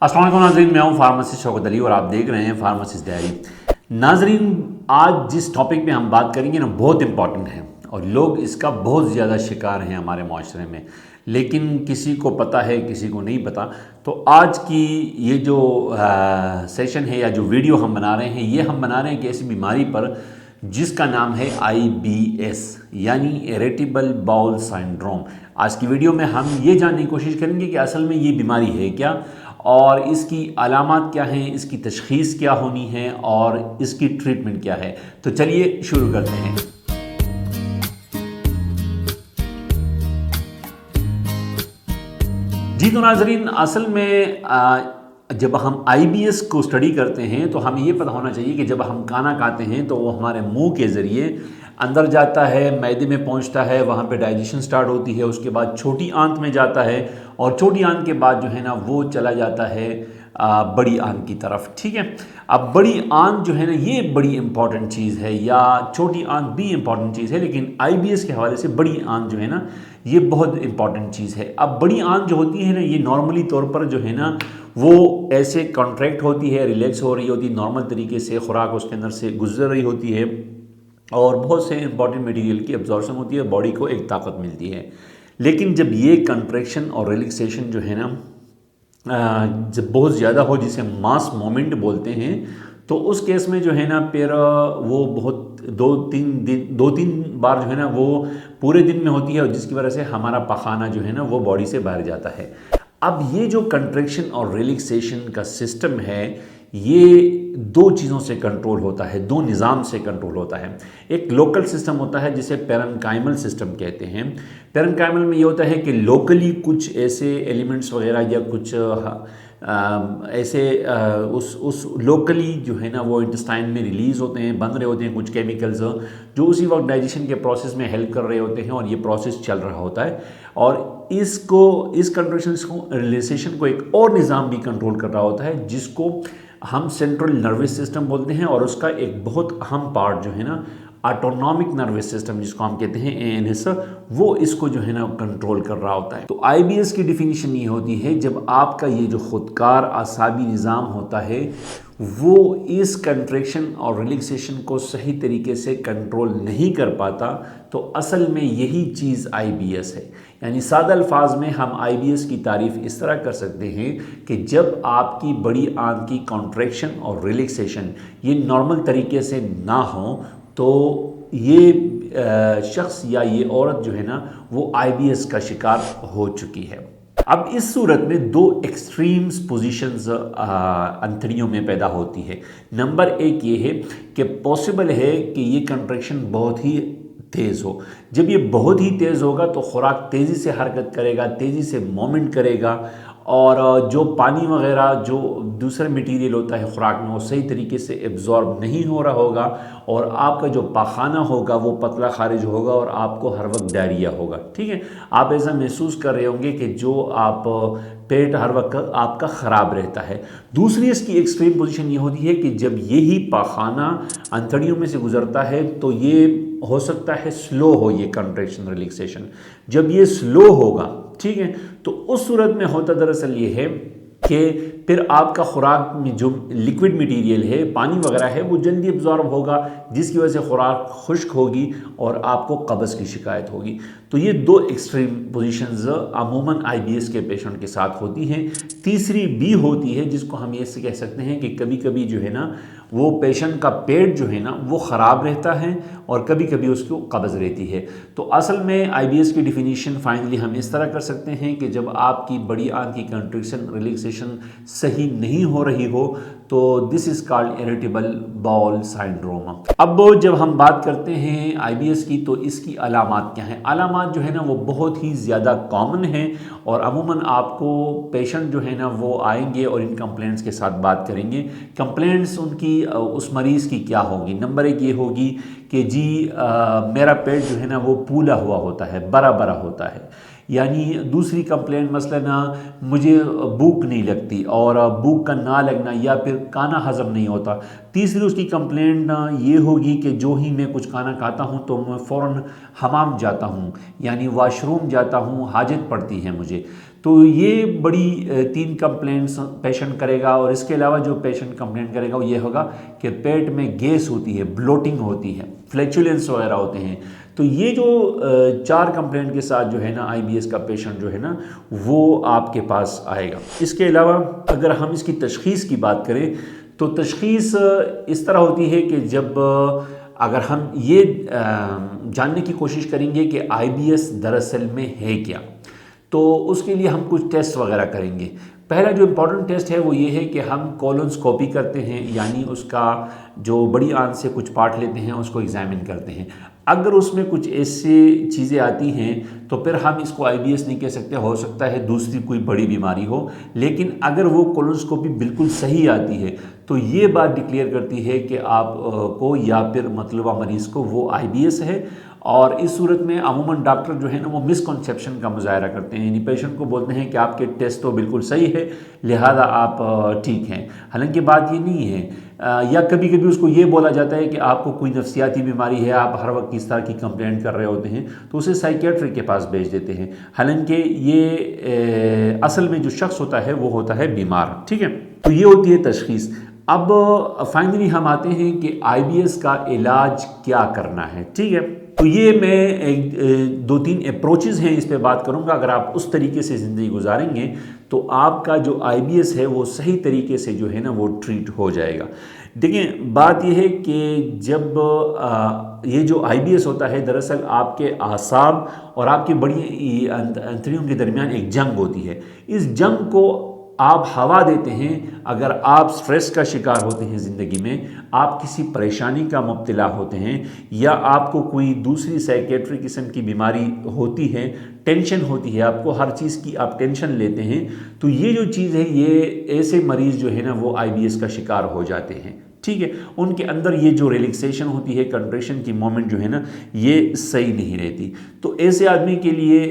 अस्सलाम वालेकुम नाज़रीन, मैं हूँ फार्मासिस्ट शौकत अली और आप देख रहे हैं फार्मासिस्ट डायरी। नाज़रीन, आज जिस टॉपिक पे हम बात करेंगे ना बहुत इम्पॉर्टेंट है और लोग इसका बहुत ज़्यादा शिकार हैं हमारे माशरे में, लेकिन किसी को पता है किसी को नहीं पता। तो आज की ये जो सेशन है या जो वीडियो हम बना रहे हैं, ये हम बना रहे हैं कि ऐसी बीमारी पर जिसका नाम है IBS यानी इरिटेबल बाउल सिंड्रोम। आज की वीडियो में हम ये जानने की कोशिश करेंगे कि असल में ये बीमारी है क्या और इसकी अलामात क्या हैं, इसकी तशख़ीस क्या होनी है और इसकी ट्रीटमेंट क्या है। तो चलिए शुरू करते हैं। जी तो नाज़रीन, असल में जब हम IBS को स्टडी करते हैं तो हमें ये पता होना चाहिए कि जब हम खाना खाते हैं तो वो हमारे मुंह के ज़रिए अंदर जाता है, मैदे में पहुंचता है, वहाँ पे डाइजेशन स्टार्ट होती है, उसके बाद छोटी आंत में जाता है और छोटी आंत के बाद जो है ना वो चला जाता है बड़ी आंत की तरफ। ठीक है, अब बड़ी आंत जो है ना ये बड़ी इंपॉर्टेंट चीज़ है, या छोटी आंत भी इंपॉर्टेंट चीज़ है, लेकिन IBS के हवाले से बड़ी आंत जो है ना ये बहुत इंपॉर्टेंट चीज़ है। अब बड़ी आंत जो होती है ना ये नॉर्मली तौर पर जो है ना वो ऐसे कॉन्ट्रैक्ट होती है, रिलैक्स हो रही होती है, नॉर्मल तरीके से खुराक उसके अंदर से गुजर रही होती है और बहुत से इंपॉर्टेंट मटेरियल की एब्जॉर्प्शन होती है, बॉडी को एक ताकत मिलती है। लेकिन जब ये कंट्रैक्शन और रिलैक्सेशन जो है ना जब बहुत ज़्यादा हो, जिसे मास मोमेंट बोलते हैं, तो उस केस में जो है ना फिर वो बहुत दो तीन बार जो है ना वो पूरे दिन में होती है और जिसकी वजह से हमारा पखाना जो है ना वो बॉडी से बाहर जाता है। अब ये जो कंट्रैक्शन और रिलैक्सेशन का सिस्टम है ये दो चीज़ों से कंट्रोल होता है, दो निज़ाम से कंट्रोल होता है। एक लोकल सिस्टम होता है जिसे पेरेन्काइमल सिस्टम कहते हैं। पेरेन्काइमल में ये होता है कि लोकली कुछ ऐसे एलिमेंट्स वगैरह या कुछ उस लोकली जो है ना वो इंटेस्टाइन में रिलीज़ होते हैं, बन रहे होते हैं कुछ केमिकल्स जो उसी वक्त डाइजेशन के प्रोसेस में हेल्प कर रहे होते हैं और ये प्रोसेस चल रहा होता है। और इस कंट्रैक्शन को रिलैक्सेशन को एक और निज़ाम भी कंट्रोल कर रहा होता है जिसको हम सेंट्रल नर्वस सिस्टम बोलते हैं, और उसका एक बहुत अहम पार्ट जो है ना ऑटोनॉमिक नर्वस सिस्टम जिसको हम कहते हैं ANS, वो इसको जो है ना कंट्रोल कर रहा होता है। तो IBS की डिफिनीशन ये होती है जब आपका ये जो खुदकार आसाबी निज़ाम होता है वो इस कंट्रैक्शन और रिलैक्सेशन को सही तरीके से कंट्रोल नहीं कर पाता, तो असल में यही चीज़ IBS है। यानी सादा अल्फाज में हम IBS की तारीफ़ इस तरह कर सकते हैं कि जब आपकी बड़ी आंत की कॉन्ट्रैक्शन और रिलैक्सेशन ये नॉर्मल तरीके से ना हो तो ये शख्स या ये औरत जो है ना वो IBS का शिकार हो चुकी है। अब इस सूरत में दो एक्सट्रीम्स पोजीशंस अंतड़ियों में पैदा होती है। नंबर एक ये है कि पॉसिबल है कि ये कंट्रैक्शन बहुत ही तेज़ हो। जब ये बहुत ही तेज़ होगा तो खुराक तेज़ी से हरकत करेगा, तेज़ी से मोमेंट करेगा और जो पानी वगैरह जो दूसरा मटेरियल होता है खुराक में वो सही तरीके से एब्जॉर्ब नहीं हो रहा होगा और आपका जो पाखाना होगा वो पतला खारिज होगा और आपको हर वक्त डायरिया होगा। ठीक है, आप ऐसा महसूस कर रहे होंगे कि जो आप पेट हर वक्त आपका ख़राब रहता है। दूसरी इसकी एक्सट्रीम पोजीशन ये होती है कि जब यही पाखाना अंतड़ियों में से गुजरता है तो ये हो सकता है स्लो हो ये कंट्रैक्शन रिलैक्सेशन। जब ये स्लो होगा, ठीक है, तो उस सूरत में होता दरअसल ये है कि फिर आपका खुराक में जो लिक्विड मटेरियल है, पानी वगैरह है, वो जल्दी एब्जॉर्ब होगा जिसकी वजह से खुराक खुश्क होगी और आपको कब्ज़ की शिकायत होगी। तो ये दो एक्सट्रीम पोजीशंस अमूमन IBS के पेशेंट के साथ होती हैं। तीसरी भी होती है जिसको हम ये कह सकते हैं कि कभी कभी जो है ना वो पेशेंट का पेट जो है ना वो ख़राब रहता है और कभी कभी उसको कब्ज़ रहती है। तो असल में IBS की डिफिनीशन फाइनली हम इस तरह कर सकते हैं कि जब आपकी बड़ी आंत की कंट्रैक्शन रिलैक्सेशन सही नहीं हो रही हो तो this is called irritable bowel syndrome. अब जब हम बात करते हैं IBS की तो इसकी अलामात क्या हैं। अलामात जो है ना वो बहुत ही ज़्यादा कॉमन हैं और अमूमन आपको पेशेंट जो है ना वो आएंगे और इन कंप्लेंट्स के साथ बात करेंगे। कंप्लेंट्स उनकी उस मरीज़ की क्या होगी। नंबर एक ये होगी कि जी मेरा पेट जो है ना वो फूला हुआ होता है, बड़ा बड़ा होता है। यानी दूसरी कंप्लेंट मसलन मुझे भूख नहीं लगती और भूख का ना लगना या फिर खाना हज़म नहीं होता। तीसरी उसकी कंप्लेंट ये होगी कि जो ही मैं कुछ खाना खाता हूँ तो मैं फ़ौरन हमाम जाता हूँ, यानी वाशरूम जाता हूँ, हाजत पड़ती है मुझे। तो ये बड़ी 3 कंप्लेंट्स पेशेंट करेगा। और इसके अलावा जो पेशेंट कंप्लेंट करेगा वो ये होगा कि पेट में गैस होती है, ब्लोटिंग होती है, फ्लैचुलेंस वगैरह होते हैं। तो ये जो 4 कंप्लेंट के साथ जो है ना IBS का पेशेंट जो है ना वो आपके पास आएगा। इसके अलावा अगर हम इसकी तशख़ीस की बात करें तो तशख़ीस इस तरह होती है कि जब अगर हम ये जानने की कोशिश करेंगे कि IBS दरअसल में है क्या, तो उसके लिए हम कुछ टेस्ट वगैरह करेंगे। पहला जो इम्पॉर्टेंट टेस्ट है वो ये है कि हम कोलोनस्कोपी करते हैं, यानी उसका जो बड़ी आंत से कुछ पार्ट लेते हैं उसको एग्जामिन करते हैं। अगर उसमें कुछ ऐसी चीज़ें आती हैं तो फिर हम इसको IBS नहीं कह सकते, हो सकता है दूसरी कोई बड़ी बीमारी हो। लेकिन अगर वो कोलोनस्कोपी बिल्कुल सही आती है तो ये बात डिक्लेयर करती है कि आप को या फिर मतलूबा मरीज़ को वो IBS है। और इस सूरत में अमूमन डॉक्टर जो है ना वो मिसकॉन्सेप्शन का मुजाहरा करते हैं, यानी पेशेंट को बोलते हैं कि आपके टेस्ट तो बिल्कुल सही है लिहाजा आप ठीक हैं। हालांकि बात ये नहीं है। या कभी कभी उसको ये बोला जाता है कि आपको कोई नफ्सियाती बीमारी है, आप हर वक्त किस तरह की कंप्लेंट कर रहे होते हैं, तो उसे साइकियाट्रिक के पास भेज देते हैं। हालांकि ये असल में जो शख्स होता है वो होता है बीमार। ठीक है, तो ये होती है तशख़ीस। अब फाइनली हम आते हैं कि IBS का इलाज क्या करना है। ठीक है, तो ये मैं 2-3 अप्रोचेज़ हैं इस पे बात करूँगा। अगर आप उस तरीके से ज़िंदगी गुजारेंगे तो आपका जो IBS है वो सही तरीके से जो है ना वो ट्रीट हो जाएगा। देखिए, बात यह है कि जब ये जो IBS होता है दरअसल आपके आसाब और आपकी बड़ी अंतड़ियों के दरमियान एक जंग होती है। इस जंग को आप हवा देते हैं। अगर आप स्ट्रेस का शिकार होते हैं ज़िंदगी में, आप किसी परेशानी का मुब्तला होते हैं या आपको कोई दूसरी साइकेट्रिक किस्म की बीमारी होती है, टेंशन होती है, आपको हर चीज़ की आप टेंशन लेते हैं, तो ये जो चीज़ है ये ऐसे मरीज़ जो है ना वो IBS का शिकार हो जाते हैं। ठीक है, उनके अंदर ये जो रिलैक्सेशन होती है, कंट्रेक्शन की मोमेंट जो है ना ये सही नहीं रहती। तो ऐसे आदमी के लिए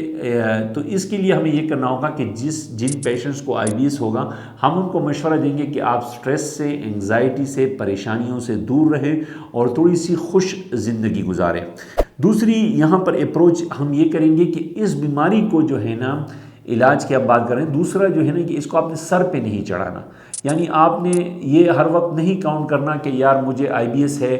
तो इसके लिए हमें ये करना होगा कि जिन पेशेंट्स को IBS होगा हम उनको मशवरा देंगे कि आप स्ट्रेस से, एंग्जाइटी से, परेशानियों से दूर रहें और थोड़ी सी खुश ज़िंदगी गुजारें। दूसरी यहाँ पर अप्रोच हम ये करेंगे कि इस बीमारी को जो है ना इलाज की आप बात करें, दूसरा जो है ना कि इसको आपने सर पे नहीं चढ़ाना। यानी आपने ये हर वक्त नहीं काउंट करना कि यार मुझे IBS है,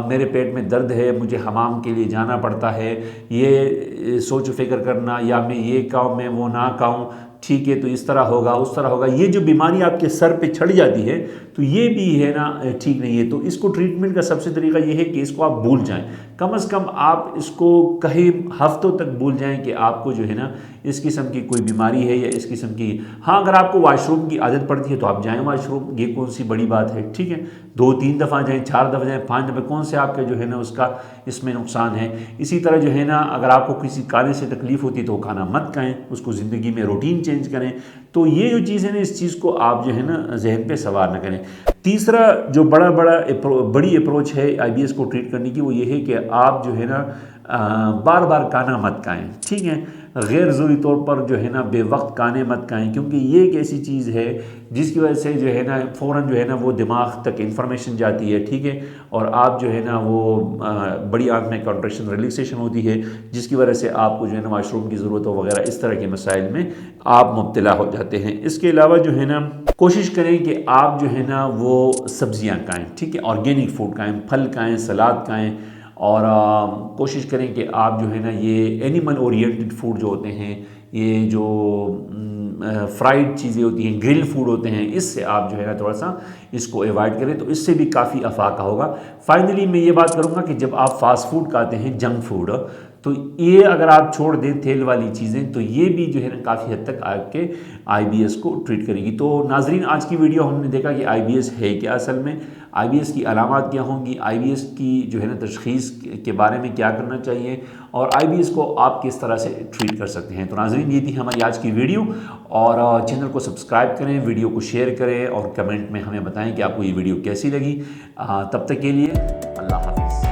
मेरे पेट में दर्द है, मुझे हमाम के लिए जाना पड़ता है, ये सोच फिक्र करना या मैं ये खाऊं मैं वो ना खाऊं, ठीक है तो इस तरह होगा उस तरह होगा। ये जो बीमारी आपके सर पे चढ़ जाती है तो ये भी है ना ठीक नहीं है। तो इसको ट्रीटमेंट का सबसे तरीका ये है कि इसको आप भूल जाएं, कम से कम आप इसको कई हफ्तों तक भूल जाएं कि आपको जो है ना इस किस्म की कोई बीमारी है या इस किस्म की। हाँ, अगर आपको वॉशरूम की आदत पड़ती है तो आप जाएं वॉशरूम, ये कौन सी बड़ी बात है। ठीक है, 2-3 दफ़ा जाएं, 4 दफ़ा जाएं, 5 दफ़ा, कौन से आपके जो है ना उसका इसमें नुकसान है। इसी तरह जो है ना अगर आपको किसी खाने से तकलीफ़ होती है तो खाना मत खाएं, उसको ज़िंदगी में रूटीन चेंज करें। तो ये जो चीज़ है ना इस चीज़ को आप जो है ना जहन पे सवार न करें। तीसरा जो बड़ी अप्रोच है IBS को ट्रीट करने की वो ये है कि आप जो है ना बार बार खाना मत खाएं। ठीक है, गैर ज़रूरी तौर पर जो है ना बेवक्त खाने मत खाएं, क्योंकि ये एक ऐसी चीज़ है जिसकी वजह से जो है ना फ़ौरन जो है ना वो दिमाग तक इंफॉर्मेशन जाती है। ठीक है, और आप जो है ना वो बड़ी आंत में कॉन्ट्रैक्शन रिलैक्सेशन होती है जिसकी वजह से आपको जो है ना वाशरूम की ज़रूरत हो वगैरह इस तरह के मसाइल में आप मुब्तला हो जाते हैं। इसके अलावा जो है ना कोशिश करें कि आप जो है ना वो सब्ज़ियाँ खाएँ। ठीक है, ऑर्गेनिक फूड खाएँ, फल खाएँ, सलाद खाएँ और कोशिश करें कि आप जो है ना ये एनिमल ओरिएंटेड फूड जो होते हैं, ये जो फ्राइड चीज़ें होती हैं, ग्रिल फूड होते हैं, इससे आप जो है ना थोड़ा सा इसको अवॉइड करें तो इससे भी काफ़ी अफाका होगा। फाइनली मैं ये बात करूँगा कि जब आप फास्ट फूड खाते हैं, जंक फूड, तो ये अगर आप छोड़ दें तेल वाली चीज़ें तो ये भी जो है ना काफ़ी हद तक आपके IBS को ट्रीट करेगी। तो नाजरीन, आज की वीडियो हमने देखा कि IBS है क्या, असल में IBS की अलामात क्या होंगी, IBS की जो है ना तशख़ीस के बारे में क्या करना चाहिए और IBS को आप किस तरह से ट्रीट कर सकते हैं। तो नाजरीन, ये थी हमारी आज की वीडियो और चैनल को सब्सक्राइब करें, वीडियो को शेयर करें और कमेंट में हमें बताएं कि आपको ये वीडियो कैसी लगी। तब तक के लिए अल्लाह हाफ़िज़।